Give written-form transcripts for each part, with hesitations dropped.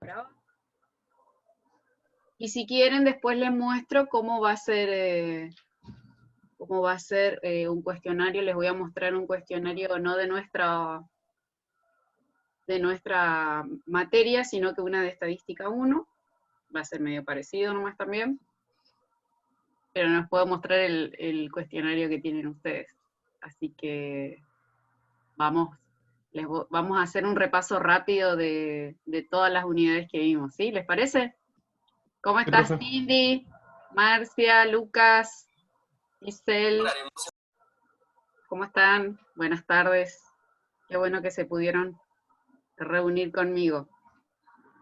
Bravo. Y si quieren, después les muestro cómo va a ser, un cuestionario. Les voy a mostrar un cuestionario no de nuestra materia, sino que una de estadística 1. Va a ser medio parecido nomás también. Pero no les puedo mostrar el cuestionario que tienen ustedes. Así que vamos a hacer un repaso rápido de todas las unidades que vimos, ¿sí? ¿Les parece? ¿Cómo Sí, estás, profe. Cindy? Marcia, Lucas, Isel, ¿cómo están? Buenas tardes. Qué bueno que se pudieron reunir conmigo.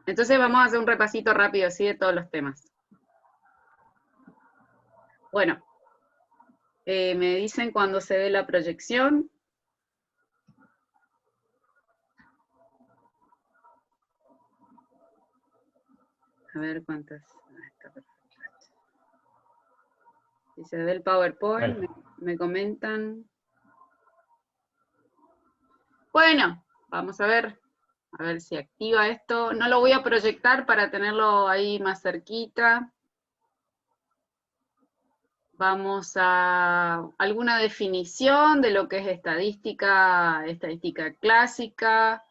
Entonces vamos a hacer un repasito rápido, ¿sí? De todos los temas. Bueno, me dicen cuando se ve la proyección. A ver cuántas. Está perfecto. Si se ve el PowerPoint, Vale. me comentan. Bueno, vamos a ver si activa esto. No lo voy a proyectar para tenerlo ahí más cerquita. Vamos a alguna definición de lo que es estadística clásica,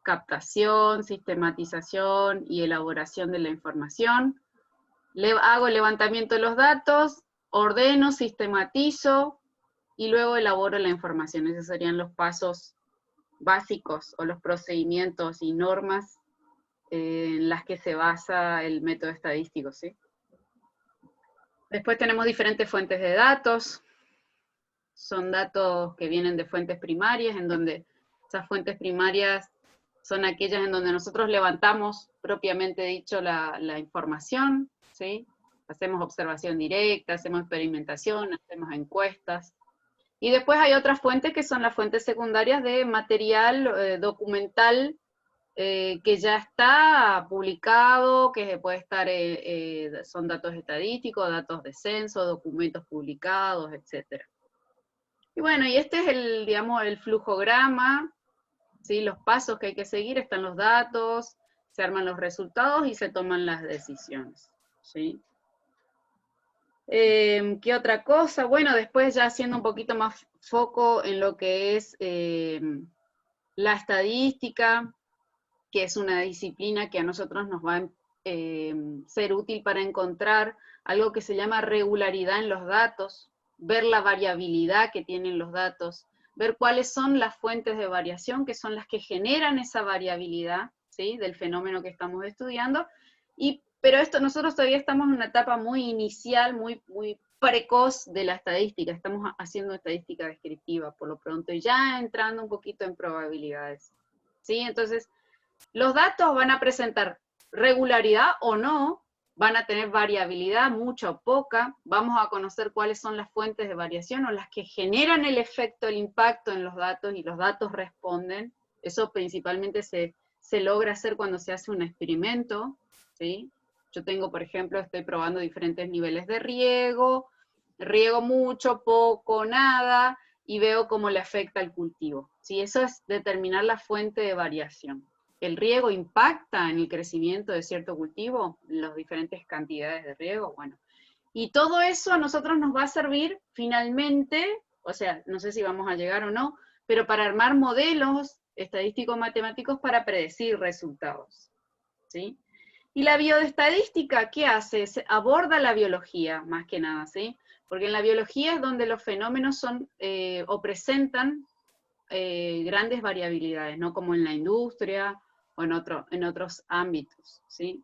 captación, sistematización y elaboración de la información. Hago el levantamiento de los datos, ordeno, sistematizo y luego elaboro la información. Esos serían los pasos básicos o los procedimientos y normas en las que se basa el método estadístico, ¿sí? Después tenemos diferentes fuentes de datos. Son datos que vienen de fuentes primarias, en donde esas fuentes primarias son aquellas en donde nosotros levantamos propiamente dicho la información, ¿sí? Hacemos observación directa, hacemos experimentación, hacemos encuestas. Y después hay otras fuentes que son las fuentes secundarias de material documental que ya está publicado, que puede estar, son datos estadísticos, datos de censo, documentos publicados, etc. Y bueno, y este es digamos, el flujograma, ¿sí? Los pasos que hay que seguir, están los datos, se arman los resultados y se toman las decisiones, ¿sí? ¿Qué otra cosa? Bueno, después ya haciendo un poquito más foco en lo que es la estadística, que es una disciplina que a nosotros nos va a ser útil para encontrar algo que se llama regularidad en los datos, ver la variabilidad que tienen los datos, ver cuáles son las fuentes de variación, que son las que generan esa variabilidad, ¿sí? Del fenómeno que estamos estudiando, pero nosotros todavía estamos en una etapa muy inicial, muy precoz de la estadística, estamos haciendo estadística descriptiva por lo pronto, y ya entrando un poquito en probabilidades, ¿sí? Entonces, los datos van a presentar regularidad o no, van a tener variabilidad, mucha o poca, vamos a conocer cuáles son las fuentes de variación o las que generan el efecto, el impacto en los datos y los datos responden. Eso principalmente se logra hacer cuando se hace un experimento, ¿sí? Yo tengo, por ejemplo, estoy probando diferentes niveles de riego mucho, poco, nada, y veo cómo le afecta al cultivo, ¿sí? Eso es determinar la fuente de variación. ¿El riego impacta en el crecimiento de cierto cultivo? Las diferentes cantidades de riego, bueno. Y todo eso a nosotros nos va a servir finalmente, o sea, no sé si vamos a llegar o no, pero para armar modelos estadísticos matemáticos para predecir resultados, ¿sí? Y la bioestadística, ¿qué hace? Aborda la biología, más que nada, ¿sí? Porque en la biología es donde los fenómenos son o presentan grandes variabilidades, no como en la industria o en otros ámbitos, ¿sí?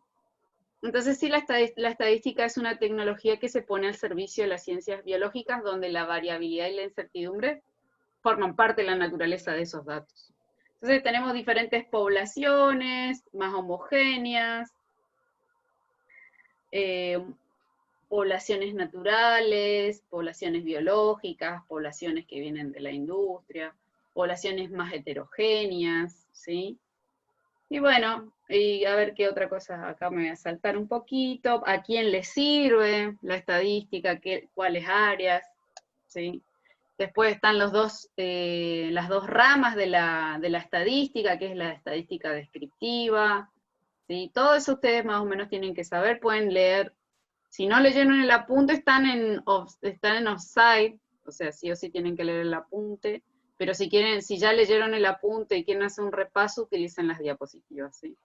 Entonces sí, la estadística es una tecnología que se pone al servicio de las ciencias biológicas, donde la variabilidad y la incertidumbre forman parte de la naturaleza de esos datos. Entonces tenemos diferentes poblaciones más homogéneas, eh, poblaciones naturales, poblaciones biológicas, poblaciones que vienen de la industria, poblaciones más heterogéneas, ¿sí? Y bueno, y a ver qué otra cosa, acá me voy a saltar un poquito, a quién le sirve la estadística, cuáles áreas, ¿sí? Después están las dos ramas de la estadística, que es la estadística descriptiva, ¿sí? Todo eso ustedes más o menos tienen que saber, pueden leer. Si no leyeron el apunte, están en offside, o sea, sí o sí tienen que leer el apunte, pero si quieren, si ya leyeron el apunte y quieren hacer un repaso, utilicen las diapositivas, ¿sí?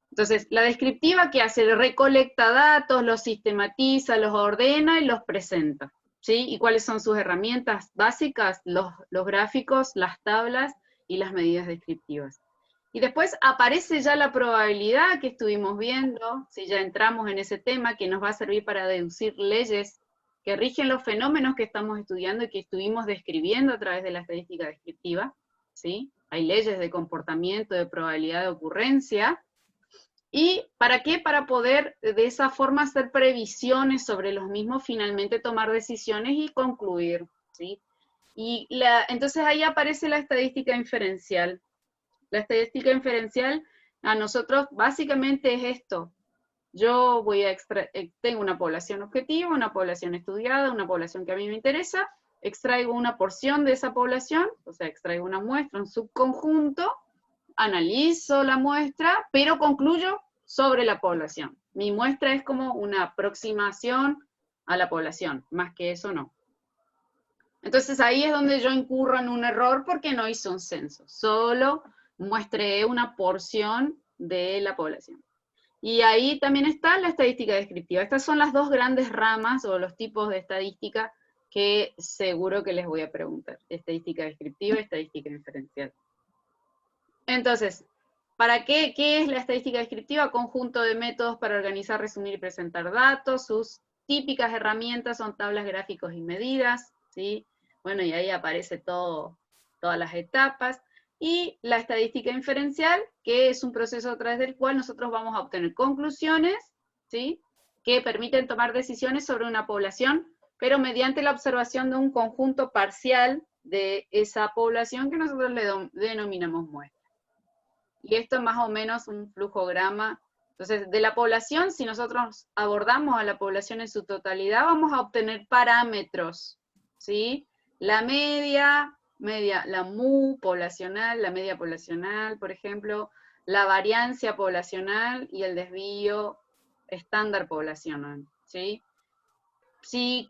Entonces, la descriptiva, ¿qué hace? Recolecta datos, los sistematiza, los ordena y los presenta, ¿sí? ¿Y cuáles son sus herramientas básicas? Los gráficos, las tablas y las medidas descriptivas. Y después aparece ya la probabilidad que estuvimos viendo, si ya entramos en ese tema, que nos va a servir para deducir leyes que rigen los fenómenos que estamos estudiando y que estuvimos describiendo a través de la estadística descriptiva, ¿sí? Hay leyes de comportamiento, de probabilidad de ocurrencia. ¿Y para qué? Para poder de esa forma hacer previsiones sobre los mismos, finalmente tomar decisiones y concluir, ¿sí? Y entonces ahí aparece la estadística inferencial. La estadística inferencial a nosotros básicamente es esto. Yo voy a tengo una población objetiva, una población estudiada, una población que a mí me interesa, extraigo una porción de esa población, o sea, extraigo una muestra, un subconjunto, analizo la muestra, pero concluyo sobre la población. Mi muestra es como una aproximación a la población, más que eso no. Entonces ahí es donde yo incurro en un error porque no hice un censo, solo muestré una porción de la población. Y ahí también está la estadística descriptiva. Estas son las dos grandes ramas o los tipos de estadística que seguro que les voy a preguntar. Estadística descriptiva y estadística inferencial. Entonces, ¿para qué? ¿Qué es la estadística descriptiva? Conjunto de métodos para organizar, resumir y presentar datos. Sus típicas herramientas son tablas, gráficos y medidas, ¿sí? Bueno, y ahí aparece todas las etapas. Y la estadística inferencial, que es un proceso a través del cual nosotros vamos a obtener conclusiones, ¿sí? Que permiten tomar decisiones sobre una población, pero mediante la observación de un conjunto parcial de esa población que nosotros le denominamos muestra. Y esto es más o menos un flujograma. Entonces, de la población, si nosotros abordamos a la población en su totalidad, vamos a obtener parámetros, ¿sí? La media, la MU poblacional, la media poblacional, por ejemplo, la variancia poblacional y el desvío estándar poblacional, ¿sí? Si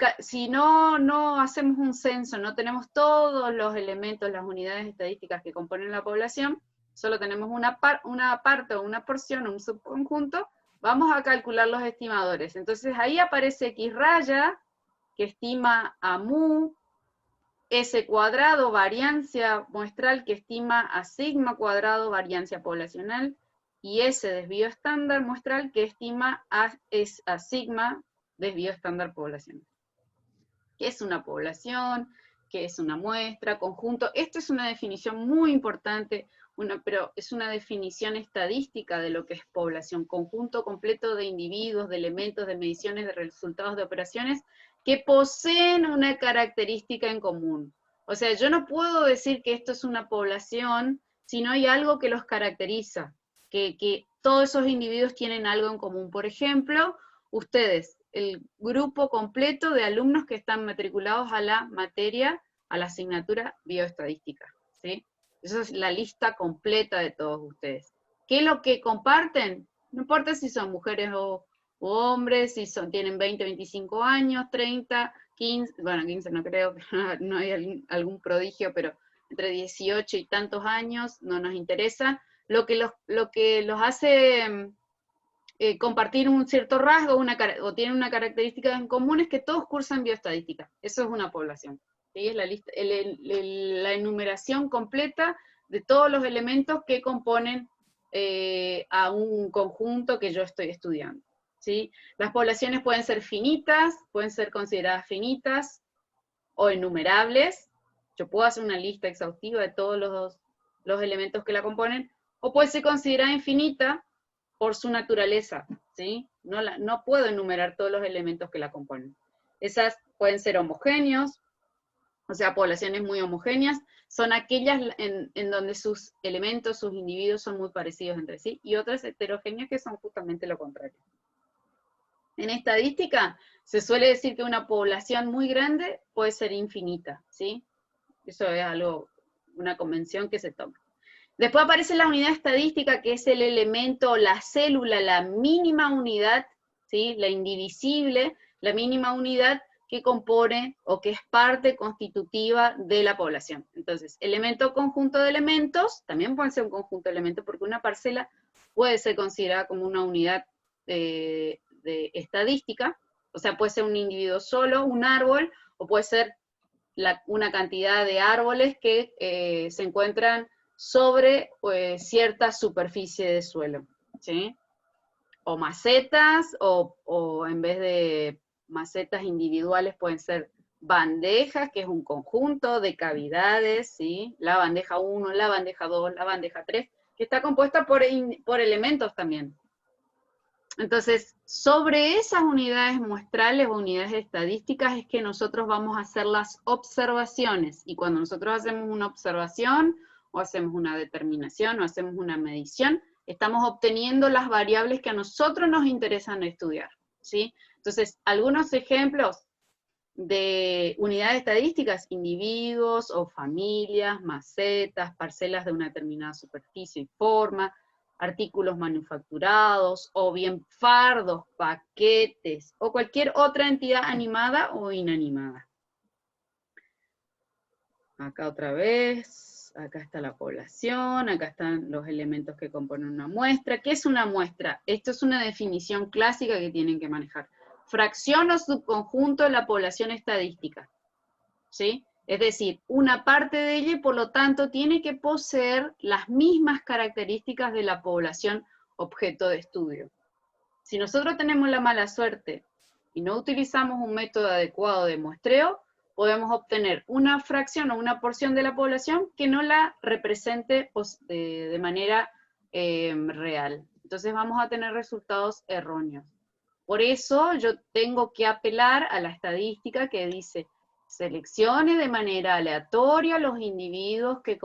no hacemos un censo, no tenemos todos los elementos, las unidades estadísticas que componen la población, solo tenemos una parte o una porción, un subconjunto, vamos a calcular los estimadores. Entonces ahí aparece X raya, que estima a mu, S cuadrado, variancia muestral, que estima a sigma cuadrado, variancia poblacional, y S desvío estándar muestral, que estima a sigma desvío estándar poblacional. ¿Qué es una población? ¿Qué es una muestra? Conjunto. Esto es una definición muy importante, pero es una definición estadística de lo que es población. Conjunto completo de individuos, de elementos, de mediciones, de resultados de operaciones que poseen una característica en común. O sea, yo no puedo decir que esto es una población si no hay algo que los caracteriza, que todos esos individuos tienen algo en común. Por ejemplo, ustedes, el grupo completo de alumnos que están matriculados a la materia, a la asignatura bioestadística, ¿sí? Esa es la lista completa de todos ustedes. ¿Qué es lo que comparten? No importa si son mujeres o hombres, si tienen 20, 25 años, 30, 15, bueno, 15 no creo, no hay algún prodigio, pero entre 18 y tantos años, no nos interesa. Lo que los hace compartir un cierto rasgo o tienen una característica en común es que todos cursan bioestadística. Eso es una población. ¿Sí? Es la, lista, la enumeración completa de todos los elementos que componen a un conjunto que yo estoy estudiando. ¿Sí? Las poblaciones pueden ser finitas, pueden ser consideradas finitas o enumerables. Yo puedo hacer una lista exhaustiva de todos los elementos que la componen, o puede ser considerada infinita por su naturaleza, ¿sí? No puedo enumerar todos los elementos que la componen. Esas pueden ser homogéneos, o sea, poblaciones muy homogéneas, son aquellas en donde sus elementos, sus individuos son muy parecidos entre sí, y otras heterogéneas que son justamente lo contrario. En estadística, se suele decir que una población muy grande puede ser infinita, ¿sí? Eso es algo, una convención que se toma. Después aparece la unidad estadística, que es el elemento, la célula, la mínima unidad, ¿sí? La indivisible, la mínima unidad que compone o que es parte constitutiva de la población. Entonces, elemento conjunto de elementos, también puede ser un conjunto de elementos, porque una parcela puede ser considerada como una unidad de estadística, o sea, puede ser un individuo solo, un árbol, o puede ser una cantidad de árboles que se encuentran sobre cierta superficie de suelo, ¿sí? O macetas, o en vez de macetas individuales pueden ser bandejas, que es un conjunto de cavidades, ¿sí? La bandeja 1, la bandeja 2, la bandeja 3, que está compuesta por elementos también. Entonces, sobre esas unidades muestrales o unidades estadísticas es que nosotros vamos a hacer las observaciones. Y cuando nosotros hacemos una observación, o hacemos una determinación, o hacemos una medición, estamos obteniendo las variables que a nosotros nos interesan estudiar, ¿sí? Entonces, algunos ejemplos de unidades estadísticas: individuos o familias, macetas, parcelas de una determinada superficie y forma, artículos manufacturados, o bien fardos, paquetes, o cualquier otra entidad animada o inanimada. Acá otra vez, acá está la población, acá están los elementos que componen una muestra. ¿Qué es una muestra? Esto es una definición clásica que tienen que manejar. Fracción o subconjunto de la población estadística, ¿sí? Es decir, una parte de ella y por lo tanto tiene que poseer las mismas características de la población objeto de estudio. Si nosotros tenemos la mala suerte y no utilizamos un método adecuado de muestreo, podemos obtener una fracción o una porción de la población que no la represente de manera real. Entonces vamos a tener resultados erróneos. Por eso yo tengo que apelar a la estadística que dice: seleccione de manera aleatoria los individuos que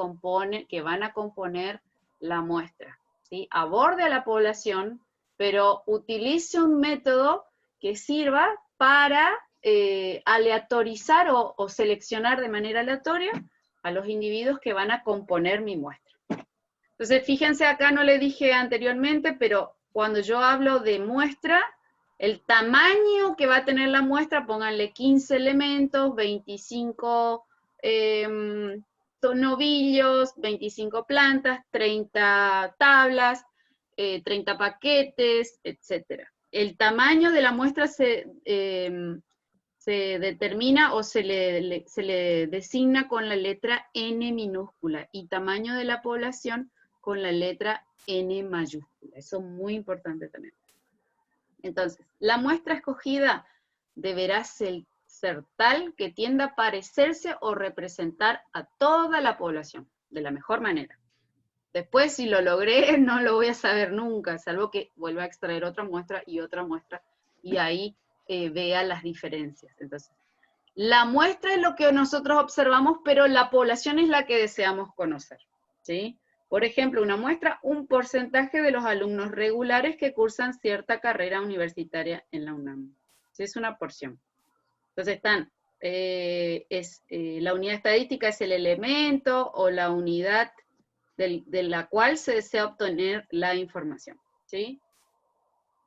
van a componer la muestra, ¿sí? Aborde a la población, pero utilice un método que sirva para aleatorizar o seleccionar de manera aleatoria a los individuos que van a componer mi muestra. Entonces, fíjense, acá no le dije anteriormente, pero cuando yo hablo de muestra, el tamaño que va a tener la muestra, pónganle 15 elementos, 25 novillos, 25 plantas, 30 tablas, 30 paquetes, etc. El tamaño de la muestra se determina o se le designa con la letra N minúscula, y tamaño de la población con la letra N mayúscula. Eso es muy importante también. Entonces, la muestra escogida deberá ser tal que tienda a parecerse o representar a toda la población, de la mejor manera. Después, si lo logré, no lo voy a saber nunca, salvo que vuelva a extraer otra muestra, y ahí vea las diferencias. Entonces, la muestra es lo que nosotros observamos, pero la población es la que deseamos conocer, ¿sí? Por ejemplo, una muestra, un porcentaje de los alumnos regulares que cursan cierta carrera universitaria en la UNAM. ¿Sí? Es una porción. Entonces la unidad estadística es el elemento o la unidad de la cual se desea obtener la información, ¿sí?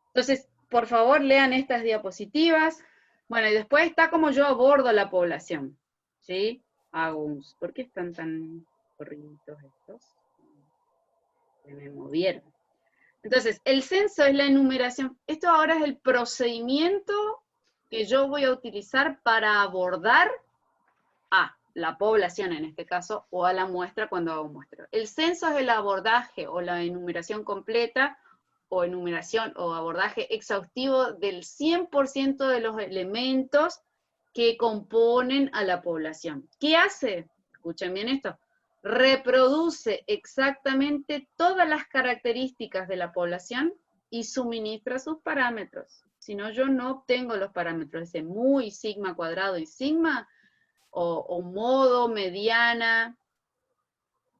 Entonces, por favor, lean estas diapositivas. Bueno, y después está como yo abordo la población, ¿sí? ¿Por qué están tan corriditos estos? Se me movieron. Entonces, el censo es la enumeración. Esto ahora es el procedimiento que yo voy a utilizar para abordar a la población en este caso, o a la muestra cuando hago muestreo. El censo es el abordaje o la enumeración completa, o enumeración o abordaje exhaustivo del 100% de los elementos que componen a la población. ¿Qué hace? Escuchen bien esto. Reproduce exactamente todas las características de la población y suministra sus parámetros. Si no, yo no obtengo los parámetros, ese muy, sigma cuadrado y sigma, o modo, mediana,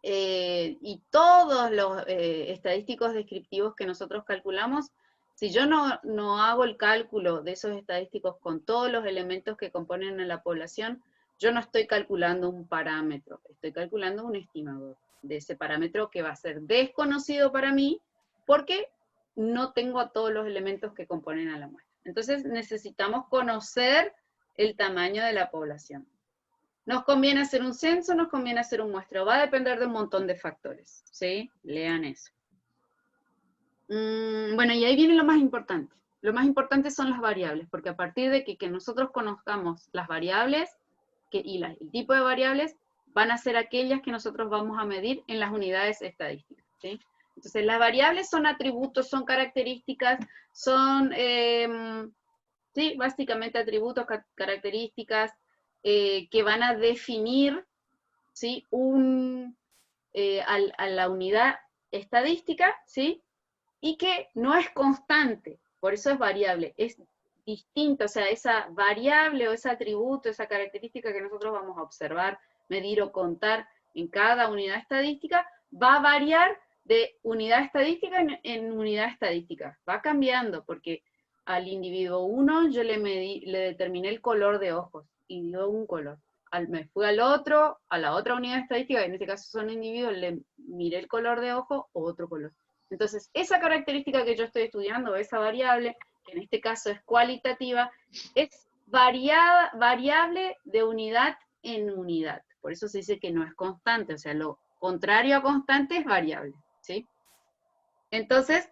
y todos los estadísticos descriptivos que nosotros calculamos. Si yo no hago el cálculo de esos estadísticos con todos los elementos que componen a la población, yo no estoy calculando un parámetro, estoy calculando un estimador. de ese parámetro que va a ser desconocido para mí, porque no tengo a todos los elementos que componen a la muestra. Entonces necesitamos conocer el tamaño de la población. ¿Nos conviene hacer un censo? ¿Nos conviene hacer un muestreo? Va a depender de un montón de factores, ¿sí? Lean eso. Bueno, y ahí viene lo más importante. Lo más importante son las variables, porque a partir de que nosotros conozcamos las variables el tipo de variables, van a ser aquellas que nosotros vamos a medir en las unidades estadísticas, ¿sí? Entonces, las variables son atributos, son características, son, sí, básicamente atributos, características, que van a definir, ¿sí? A la unidad estadística, ¿sí? Y que no es constante, por eso es variable, es distinta, o sea, esa variable o ese atributo, esa característica que nosotros vamos a observar, medir o contar en cada unidad estadística, va a variar de unidad estadística en unidad estadística, va cambiando, porque al individuo 1 yo le determiné el color de ojos, y dio un color. Me fui a la otra unidad estadística, en este caso son individuos, le miré el color de ojo, otro color. Entonces, esa característica que yo estoy estudiando, esa variable, que en este caso es cualitativa, es variable de unidad en unidad. Por eso se dice que no es constante, o sea, lo contrario a constante es variable, ¿sí? Entonces,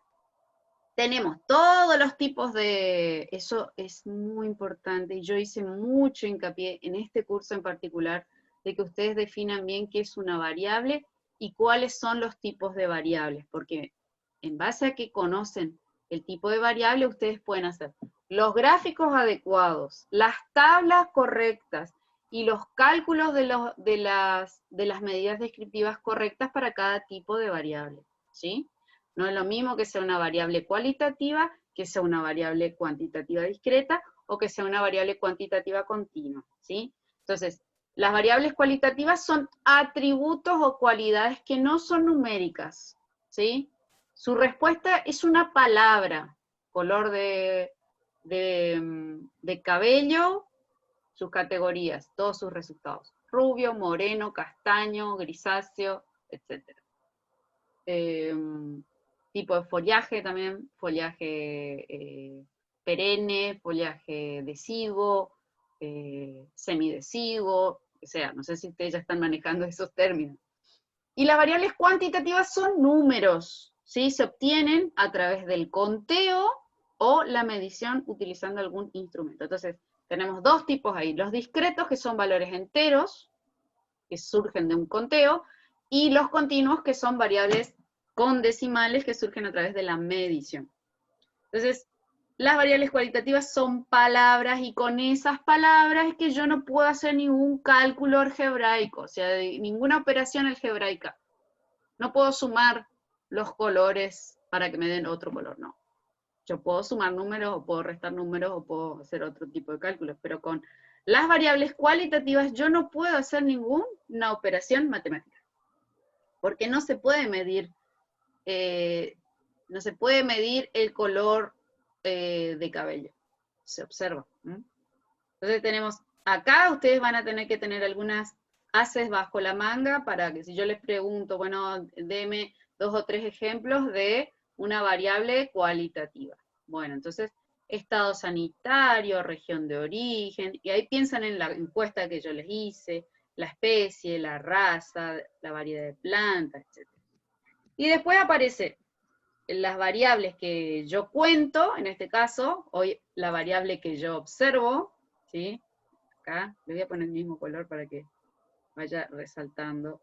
tenemos todos los tipos de... Eso es muy importante, y yo hice mucho hincapié en este curso en particular, de que ustedes definan bien qué es una variable y cuáles son los tipos de variables, porque en base a que conocen el tipo de variable, ustedes pueden hacer los gráficos adecuados, las tablas correctas y los cálculos de las medidas descriptivas correctas para cada tipo de variable, ¿sí? No es lo mismo que sea una variable cualitativa, que sea una variable cuantitativa discreta, o que sea una variable cuantitativa continua, ¿sí? Entonces, las variables cualitativas son atributos o cualidades que no son numéricas, ¿sí? Su respuesta es una palabra, color de cabello, sus categorías, todos sus resultados. Rubio, moreno, castaño, grisáceo, etc. Tipo de follaje también, follaje perenne, follaje deciduo, semideciduo, o sea, no sé si ustedes ya están manejando esos términos. Y las variables cuantitativas son números, ¿sí? Se obtienen a través del conteo o la medición utilizando algún instrumento. Entonces, tenemos dos tipos ahí, los discretos, que son valores enteros, que surgen de un conteo, y los continuos, que son variables con decimales, que surgen a través de la medición. Entonces, las variables cualitativas son palabras, y con esas palabras es que yo no puedo hacer ningún cálculo algebraico, o sea, ninguna operación algebraica. No puedo sumar los colores para que me den otro color, no. Yo puedo sumar números, o puedo restar números, o puedo hacer otro tipo de cálculos, pero con las variables cualitativas yo no puedo hacer ninguna operación matemática, porque no se puede medir, el color de cabello, se observa. Entonces tenemos, acá ustedes van a tener que tener algunas haces bajo la manga para que si yo les pregunto, bueno, deme 2 o 3 ejemplos de una variable cualitativa. Bueno, entonces, estado sanitario, región de origen, y ahí piensan en la encuesta que yo les hice, la especie, la raza, la variedad de plantas, etc. Y después aparece las variables que yo cuento, en este caso, hoy la variable que yo observo, ¿sí? Acá, le voy a poner el mismo color para que vaya resaltando.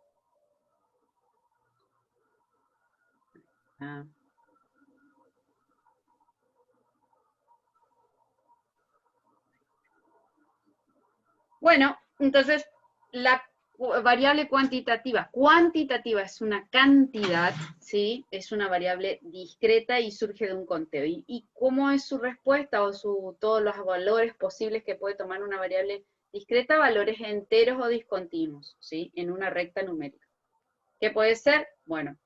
Bueno, entonces, la variable cuantitativa es una cantidad, ¿sí? Es una variable discreta y surge de un conteo. ¿Y cómo es su respuesta o todos los valores posibles que puede tomar una variable discreta? Valores enteros o discontinuos, ¿sí? En una recta numérica. ¿Qué puede ser? Bueno,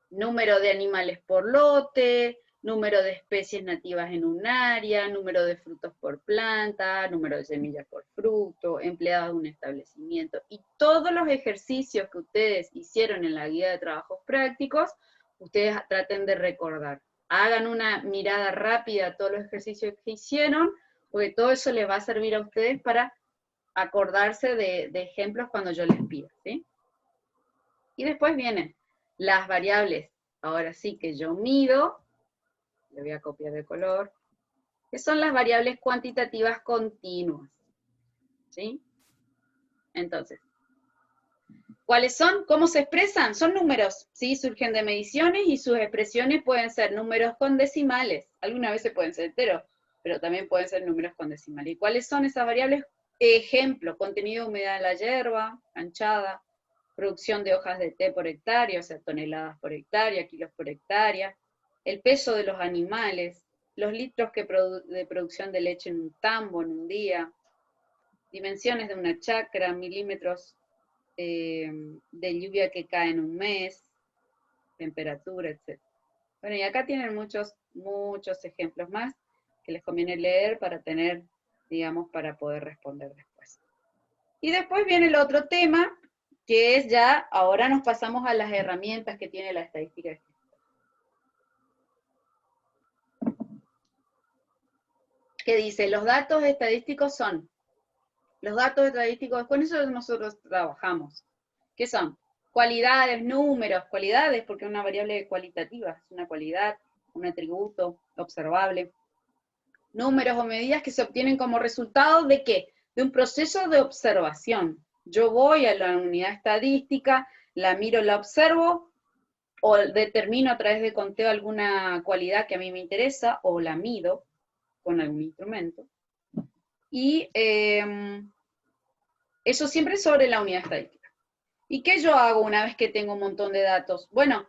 número de animales por lote, número de especies nativas en un área, número de frutos por planta, número de semillas por fruto, empleados de un establecimiento, y todos los ejercicios que ustedes hicieron en la guía de trabajos prácticos, ustedes traten de recordar. Hagan una mirada rápida a todos los ejercicios que hicieron, porque todo eso les va a servir a ustedes para acordarse de ejemplos cuando yo les pida, ¿sí? Y después vienen las variables, ahora sí que yo mido, le voy a copiar el color, que son las variables cuantitativas continuas, ¿sí? Entonces, ¿cuáles son? ¿Cómo se expresan? Son números, ¿sí? Surgen de mediciones y sus expresiones pueden ser números con decimales, algunas veces pueden ser enteros, pero también pueden ser números con decimales. ¿Y cuáles son esas variables? Ejemplo, contenido de humedad en la hierba, anchada, producción de hojas de té por hectárea, o sea, toneladas por hectárea, kilos por hectárea, el peso de los animales, los litros de producción de leche en un tambo en un día, dimensiones de una chacra, milímetros de lluvia que cae en un mes, temperatura, etc. Bueno, y acá tienen muchos ejemplos más que les conviene leer para tener, digamos, para poder responder después. Y después viene el otro tema, que es ya, ahora nos pasamos a las herramientas que tiene la estadística descriptiva. Que dice, los datos estadísticos son, los datos estadísticos, con eso nosotros trabajamos. ¿Qué son? Cualidades, números, cualidades, porque es una variable cualitativa, es una cualidad, un atributo observable. Números o medidas que se obtienen como resultado ¿de qué? De un proceso de observación. Yo voy a la unidad estadística, la miro, la observo, o determino a través de conteo alguna cualidad que a mí me interesa, o la mido con algún instrumento. Y eso siempre sobre la unidad estadística. ¿Y qué yo hago una vez que tengo un montón de datos? Bueno,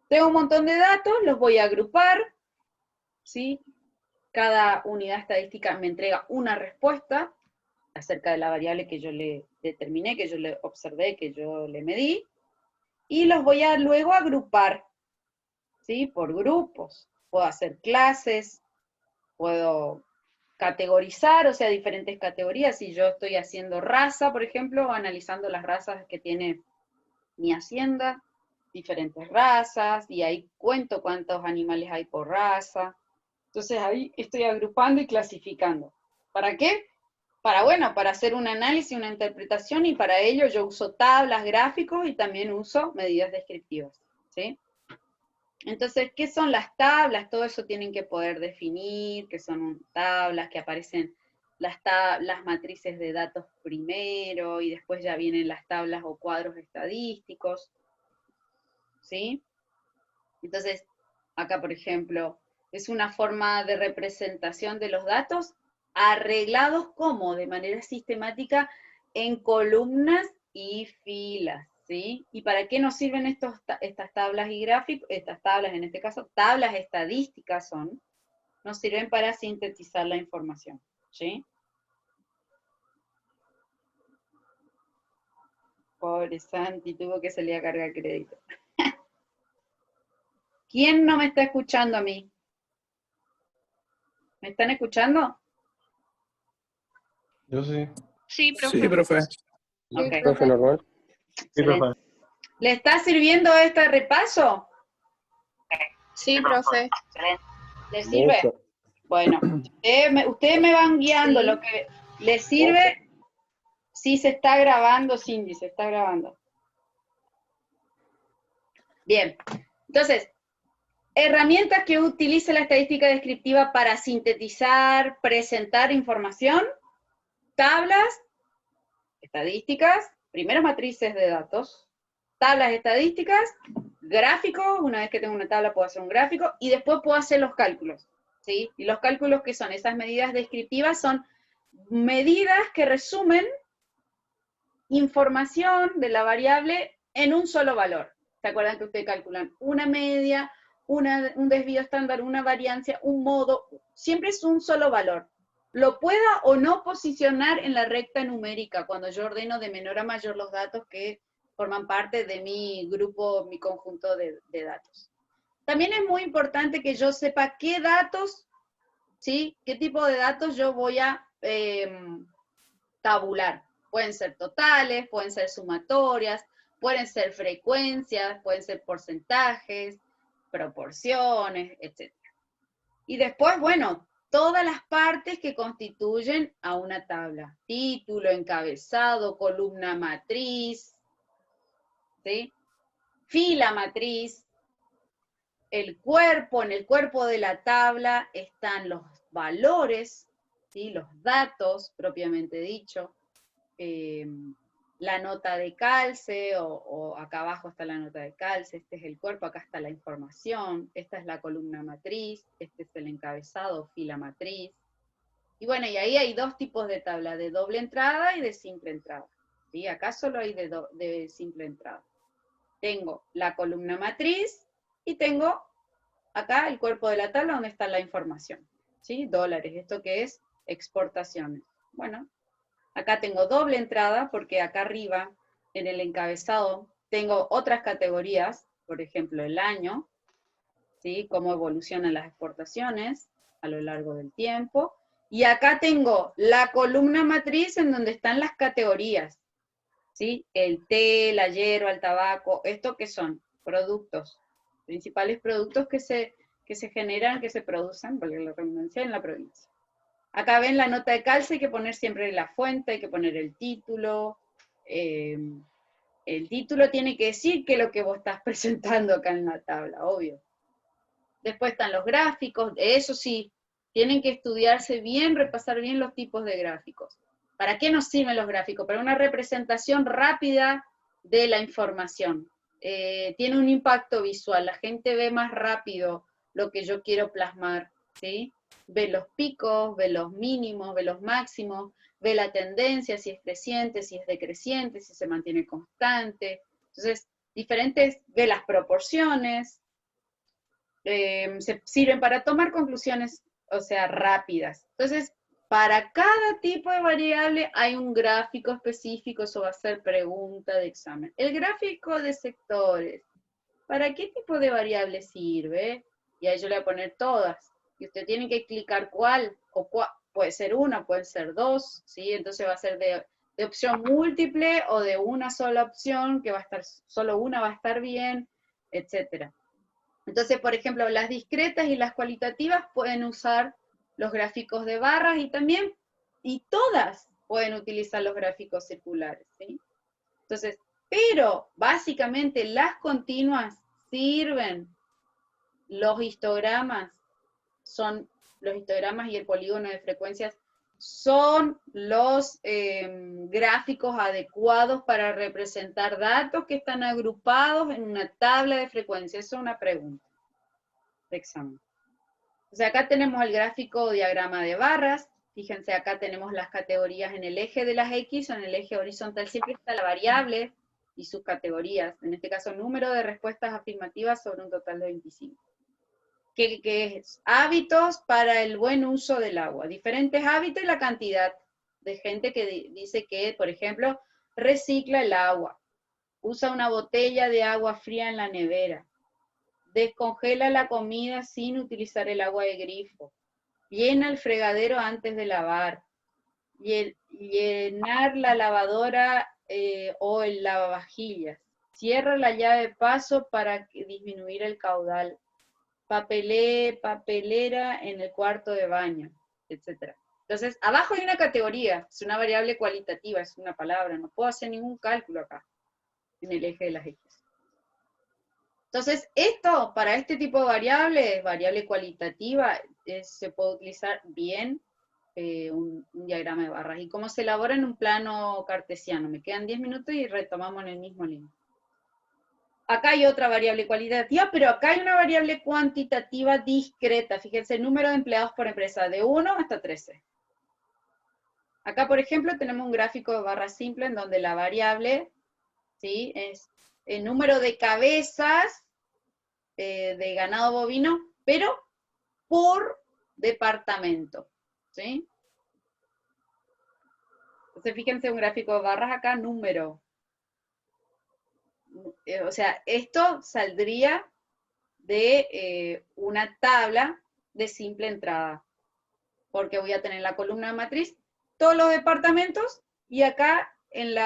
tengo un montón de datos, los voy a agrupar, ¿sí? Cada unidad estadística me entrega una respuesta acerca de la variable que yo le determiné, que yo le observé, que yo le medí, y los voy a luego agrupar, ¿sí? Por grupos. Puedo hacer clases, puedo categorizar, o sea, diferentes categorías. Si yo estoy haciendo raza, por ejemplo, analizando las razas que tiene mi hacienda, diferentes razas, y ahí cuento cuántos animales hay por raza. Entonces ahí estoy agrupando y clasificando. ¿Para qué? Para, bueno, para hacer un análisis, una interpretación, y para ello yo uso tablas, gráficos, y también uso medidas descriptivas, ¿sí? Entonces, ¿qué son las tablas? Todo eso tienen que poder definir, que son tablas, que aparecen las matrices de datos primero, y después ya vienen las tablas o cuadros estadísticos, ¿sí? Entonces, acá, por ejemplo, es una forma de representación de los datos arreglados como de manera sistemática en columnas y filas, ¿sí? ¿Y para qué nos sirven estas tablas y gráficos? Estas tablas, en este caso, tablas estadísticas son, nos sirven para sintetizar la información, ¿sí? Pobre Santi, tuvo que salir a cargar crédito. ¿Quién no me está escuchando a mí? ¿Me están escuchando? Yo sí. Sí, profe. Sí, profe. Ok. Profe normal. Sí, profe. ¿Le está sirviendo este repaso? Sí, profe. ¿Le sirve? Mucho. Bueno, ustedes me van guiando, Sí. lo que les sirve. Sí, se está grabando, Cindy, se está grabando. Bien, entonces, herramientas que utiliza la estadística descriptiva para sintetizar, presentar información, tablas, estadísticas, primero matrices de datos, tablas estadísticas, gráficos, una vez que tengo una tabla puedo hacer un gráfico, y después puedo hacer los cálculos, ¿sí? Y los cálculos que son esas medidas descriptivas son medidas que resumen información de la variable en un solo valor. ¿Se acuerdan que ustedes calculan una media, un desvío estándar, una variancia, un modo? Siempre es un solo valor. Lo pueda o no posicionar en la recta numérica cuando yo ordeno de menor a mayor los datos que forman parte de mi grupo, mi conjunto de datos. También es muy importante que yo sepa qué datos, ¿sí? Qué tipo de datos yo voy a tabular. Pueden ser totales, pueden ser sumatorias, pueden ser frecuencias, pueden ser porcentajes, proporciones, etc. Y después, bueno, todas las partes que constituyen a una tabla. Título, encabezado, columna matriz, ¿sí? Fila matriz, el cuerpo, en el cuerpo de la tabla están los valores, ¿sí? Los datos propiamente dicho, la nota de calce, o acá abajo está la nota de calce, este es el cuerpo, acá está la información, esta es la columna matriz, este es el encabezado, fila matriz. Y bueno, y ahí hay dos tipos de tabla, de doble entrada y de simple entrada. ¿Sí? Acá solo hay de simple entrada. Tengo la columna matriz y tengo acá el cuerpo de la tabla donde está la información. ¿Sí? Dólares, esto que es exportaciones. Bueno, acá tengo doble entrada porque acá arriba, en el encabezado, tengo otras categorías, por ejemplo, el año, ¿sí? Cómo evolucionan las exportaciones a lo largo del tiempo. Y acá tengo la columna matriz en donde están las categorías, ¿sí? El té, la hierba, el tabaco, ¿esto qué son? Productos, principales productos que se generan, que se producen, valga la redundancia, en la provincia. Acá ven la nota de calce, hay que poner siempre la fuente, hay que poner el título. El título tiene que decir qué es lo que vos estás presentando acá en la tabla, obvio. Después están los gráficos, eso sí, tienen que estudiarse bien, repasar bien los tipos de gráficos. ¿Para qué nos sirven los gráficos? Para una representación rápida de la información. Tiene un impacto visual, la gente ve más rápido lo que yo quiero plasmar, ¿sí? Ve los picos, ve los mínimos, ve los máximos, ve la tendencia, si es creciente, si es decreciente, si se mantiene constante. Entonces, ve las proporciones, se sirven para tomar conclusiones, o sea, rápidas. Entonces, para cada tipo de variable hay un gráfico específico, eso va a ser pregunta de examen. El gráfico de sectores, ¿para qué tipo de variable sirve? Y ahí yo le voy a poner todas. Y usted tiene que clicar cuál, puede ser una, puede ser dos, ¿sí? Entonces va a ser de opción múltiple o de una sola opción, que va a estar, solo una va a estar bien, etcétera. Entonces, por ejemplo, las discretas y las cualitativas pueden usar los gráficos de barras y todas pueden utilizar los gráficos circulares, ¿sí? Entonces, pero básicamente las continuas sirven, los histogramas y el polígono de frecuencias son los gráficos adecuados para representar datos que están agrupados en una tabla de frecuencias. Eso es una pregunta de examen. O sea, acá tenemos el gráfico o diagrama de barras. Fíjense, acá tenemos las categorías en el eje de las X o en el eje horizontal. Siempre está la variable y sus categorías. En este caso, número de respuestas afirmativas sobre un total de 25. ¿Qué es? Hábitos para el buen uso del agua. Diferentes hábitos y la cantidad de gente que dice que, por ejemplo, recicla el agua, usa una botella de agua fría en la nevera, descongela la comida sin utilizar el agua de grifo, llena el fregadero antes de lavar, llenar la lavadora o el lavavajillas, cierra la llave de paso para disminuir el caudal, papelera en el cuarto de baño, etc. Entonces, abajo hay una categoría, es una variable cualitativa, es una palabra, no puedo hacer ningún cálculo acá, en el eje de las X. Entonces, para este tipo de variable cualitativa, se puede utilizar bien un diagrama de barras. ¿Y cómo se elabora en un plano cartesiano? Me quedan 10 minutos y retomamos en el mismo línea. Acá hay otra variable cualitativa, pero acá hay una variable cuantitativa discreta. Fíjense, el número de empleados por empresa, de 1 hasta 13. Acá, por ejemplo, tenemos un gráfico de barra simple en donde la variable, ¿sí?, es el número de cabezas de ganado bovino, pero por departamento, ¿sí? Entonces, fíjense, un gráfico de barras acá, número. O sea, esto saldría de una tabla de simple entrada, porque voy a tener la columna matriz, todos los departamentos y acá en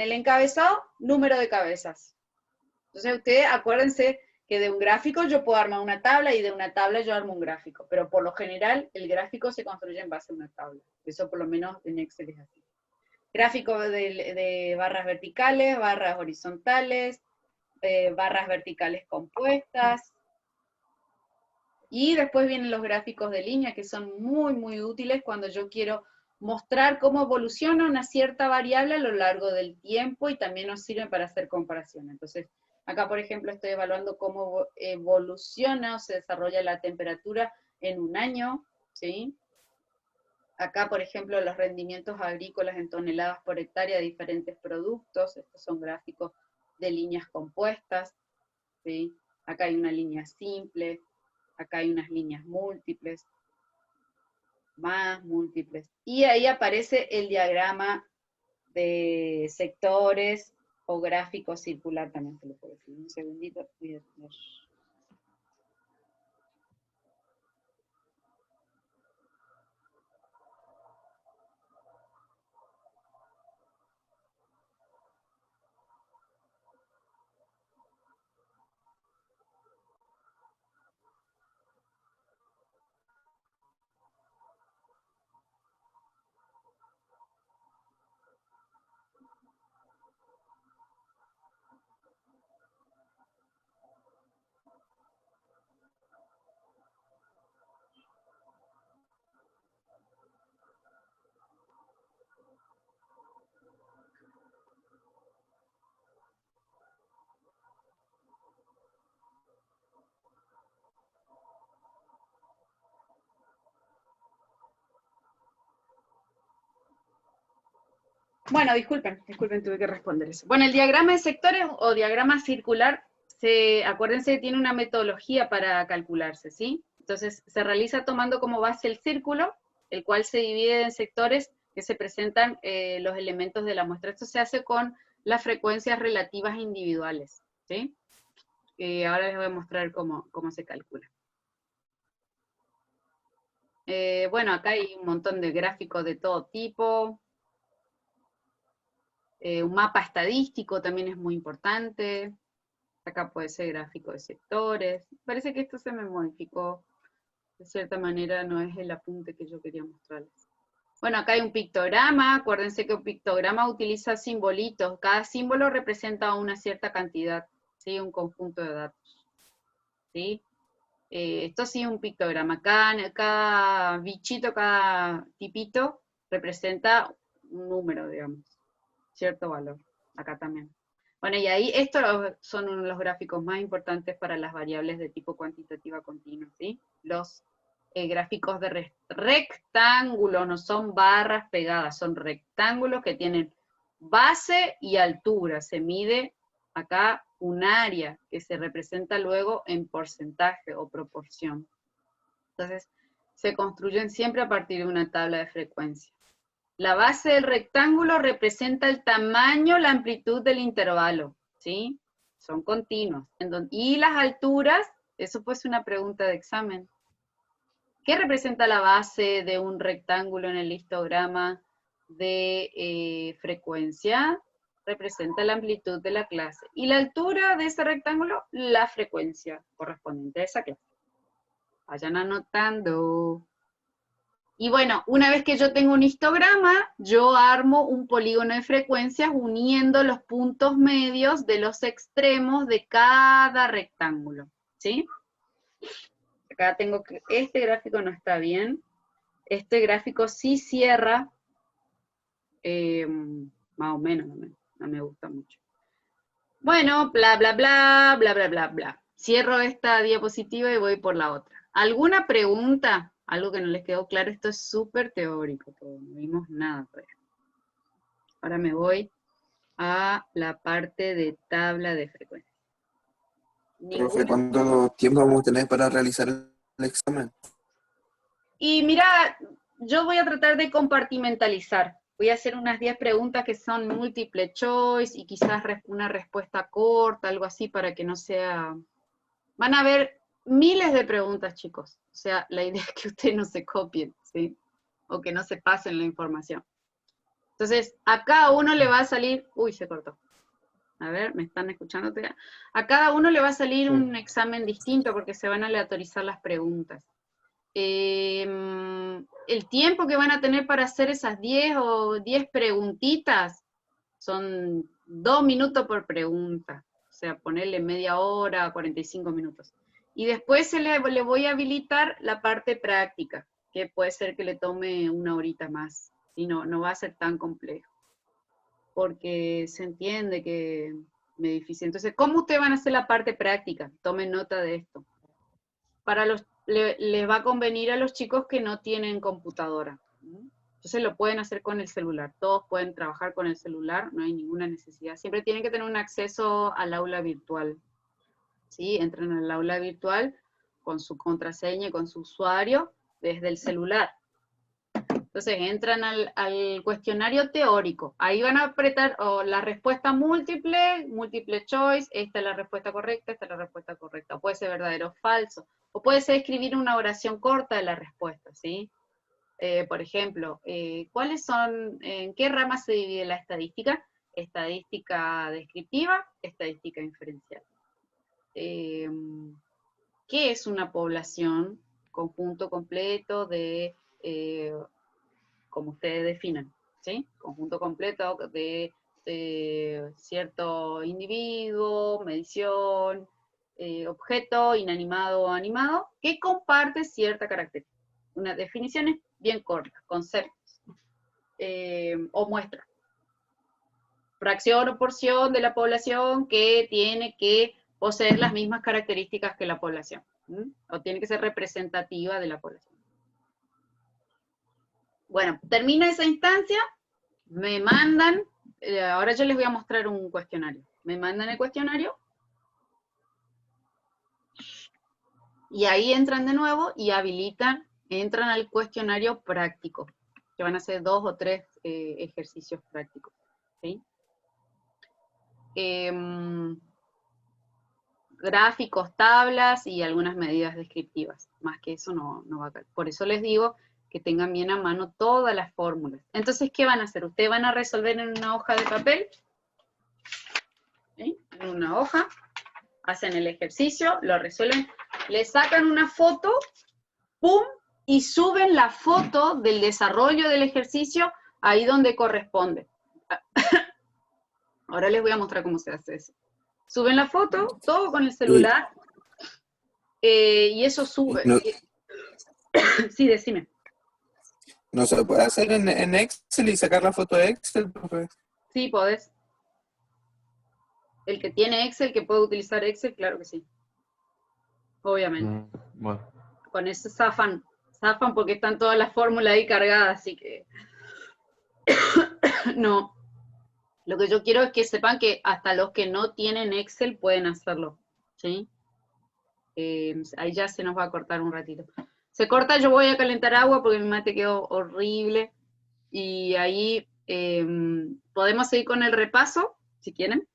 el encabezado, número de cabezas. Entonces ustedes acuérdense que de un gráfico yo puedo armar una tabla y de una tabla yo armo un gráfico, pero por lo general el gráfico se construye en base a una tabla. Eso por lo menos en Excel es así. Gráfico de barras verticales, barras horizontales, barras verticales compuestas. Y después vienen los gráficos de línea, que son muy, muy útiles cuando yo quiero mostrar cómo evoluciona una cierta variable a lo largo del tiempo, y también nos sirven para hacer comparación. Entonces, acá, por ejemplo, estoy evaluando cómo evoluciona o se desarrolla la temperatura en un año, ¿sí? Acá, por ejemplo, los rendimientos agrícolas en toneladas por hectárea de diferentes productos. Estos son gráficos de líneas compuestas, ¿sí? Acá hay una línea simple, acá hay unas líneas múltiples, más múltiples. Y ahí aparece el diagrama de sectores o gráfico circular, también se lo puedo decir. Un segundito, voy a tener... Bueno, disculpen, tuve que responder eso. Bueno, el diagrama de sectores o diagrama circular, acuérdense que tiene una metodología para calcularse, ¿sí? Entonces, se realiza tomando como base el círculo, el cual se divide en sectores que se presentan los elementos de la muestra. Esto se hace con las frecuencias relativas individuales, ¿sí? Ahora les voy a mostrar cómo se calcula. Bueno, acá hay un montón de gráficos de todo tipo. Un mapa estadístico también es muy importante. Acá puede ser gráfico de sectores. Parece que esto se me modificó. De cierta manera no es el apunte que yo quería mostrarles. Bueno, acá hay un pictograma. Acuérdense que un pictograma utiliza simbolitos. Cada símbolo representa una cierta cantidad, ¿sí? Un conjunto de datos, ¿sí? Esto sí es un pictograma. Cada bichito, cada tipito representa un número, digamos, cierto valor. Acá también. Bueno, y ahí estos son uno de los gráficos más importantes para las variables de tipo cuantitativa continua, ¿sí? Los gráficos de rectángulo, no son barras pegadas, son rectángulos que tienen base y altura. Se mide acá un área que se representa luego en porcentaje o proporción. Entonces, se construyen siempre a partir de una tabla de frecuencia. La base del rectángulo representa el tamaño, la amplitud del intervalo, ¿sí? Son continuos. Y las alturas, eso puede ser una pregunta de examen. ¿Qué representa la base de un rectángulo en el histograma de frecuencia? Representa la amplitud de la clase. Y la altura de ese rectángulo, la frecuencia correspondiente a esa clase. Vayan anotando. Y bueno, una vez que yo tengo un histograma, yo armo un polígono de frecuencias uniendo los puntos medios de los extremos de cada rectángulo, ¿sí? Acá tengo que, este gráfico no está bien, este gráfico sí cierra, más o menos, no me gusta mucho. Bueno, bla, bla, bla, bla, bla, bla, bla. Cierro esta diapositiva y voy por la otra. ¿Alguna pregunta? Algo que no les quedó claro, esto es súper teórico, todo, no vimos nada todavía. Ahora me voy a la parte de tabla de frecuencia. Profe, ¿cuánto tiempo vamos a tener para realizar el examen? Y mira, yo voy a tratar de compartimentalizar. Voy a hacer unas 10 preguntas que son múltiple choice y quizás una respuesta corta, algo así, para que no sea... Van a haber miles de preguntas, chicos. O sea, la idea es que ustedes no se copien, ¿sí? O que no se pasen la información. Entonces, a cada uno le va a salir, uy, se cortó. A ver, ¿me están escuchando? A cada uno le va a salir un examen distinto porque se van a aleatorizar las preguntas. El tiempo que van a tener para hacer esas 10 o 10 preguntitas son 2 minutos por pregunta. O sea, ponerle media hora, 45 minutos. Y después le voy a habilitar la parte práctica, que puede ser que le tome una horita más. Y no va a ser tan complejo. Porque se entiende que me difícil. Entonces, ¿cómo ustedes van a hacer la parte práctica? Tomen nota de esto. Les va a convenir a los chicos que no tienen computadora. Entonces lo pueden hacer con el celular. Todos pueden trabajar con el celular, no hay ninguna necesidad. Siempre tienen que tener un acceso al aula virtual. ¿Sí? Entran al aula virtual con su contraseña y con su usuario desde el celular. Entonces entran al cuestionario teórico. Ahí van a apretar la respuesta múltiple choice, esta es la respuesta correcta, esta es la respuesta correcta. O puede ser verdadero o falso. O puede ser escribir una oración corta de la respuesta, ¿sí? Por ejemplo, ¿en qué rama se divide la estadística? Estadística descriptiva, estadística inferencial. ¿Qué es una población? Conjunto completo de... como ustedes definan, ¿sí? Conjunto completo de cierto individuo, medición, objeto inanimado o animado, que comparte cierta característica. Unas definiciones bien cortas, conceptos, o muestra. Fracción o porción de la población que tiene que poseer las mismas características que la población, o tiene que ser representativa de la población. Bueno, termina esa instancia, me mandan, ahora yo les voy a mostrar un cuestionario. Me mandan el cuestionario, y ahí entran de nuevo y entran al cuestionario práctico, que van a ser 2 o 3 ejercicios prácticos, ¿sí? Gráficos, tablas y algunas medidas descriptivas. Más que eso no va a caer. Por eso les digo que tengan bien a mano todas las fórmulas. Entonces, ¿qué van a hacer? Ustedes van a resolver en una hoja de papel, ¿sí? En una hoja, hacen el ejercicio, lo resuelven, le sacan una foto, ¡pum!, y suben la foto del desarrollo del ejercicio ahí donde corresponde. Ahora les voy a mostrar cómo se hace eso. Suben la foto, todo con el celular, y eso sube. No, sí, decime. ¿No se puede hacer en Excel y sacar la foto de Excel, profe? Sí, podés. El que tiene Excel, que puede utilizar Excel, claro que sí. Obviamente. Bueno. Con eso zafan porque están todas las fórmulas ahí cargadas, así que... no. Lo que yo quiero es que sepan que hasta los que no tienen Excel pueden hacerlo, ¿sí? Ahí ya se nos va a cortar un ratito. Se corta, yo voy a calentar agua porque mi mate quedó horrible. Y ahí podemos seguir con el repaso, si quieren.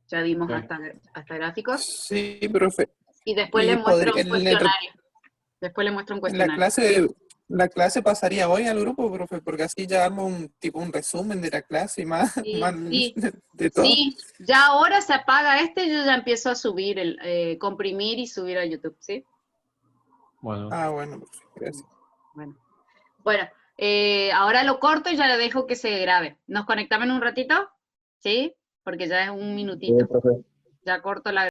Ya vimos hasta gráficos. Sí, profe. Y después les muestro un cuestionario. Después les muestro un cuestionario. La clase pasaría hoy al grupo, profe, porque así ya armo un resumen de la clase y más, Sí, más sí. de todo. Sí, ya ahora se apaga y yo ya empiezo a subir, comprimir y subir a YouTube, ¿sí? Bueno. Ah, bueno, profe, gracias. Bueno, ahora lo corto y ya le dejo que se grabe. ¿Nos conectamos en un ratito? ¿Sí? Porque ya es un minutito. Sí, profe. Ya corto la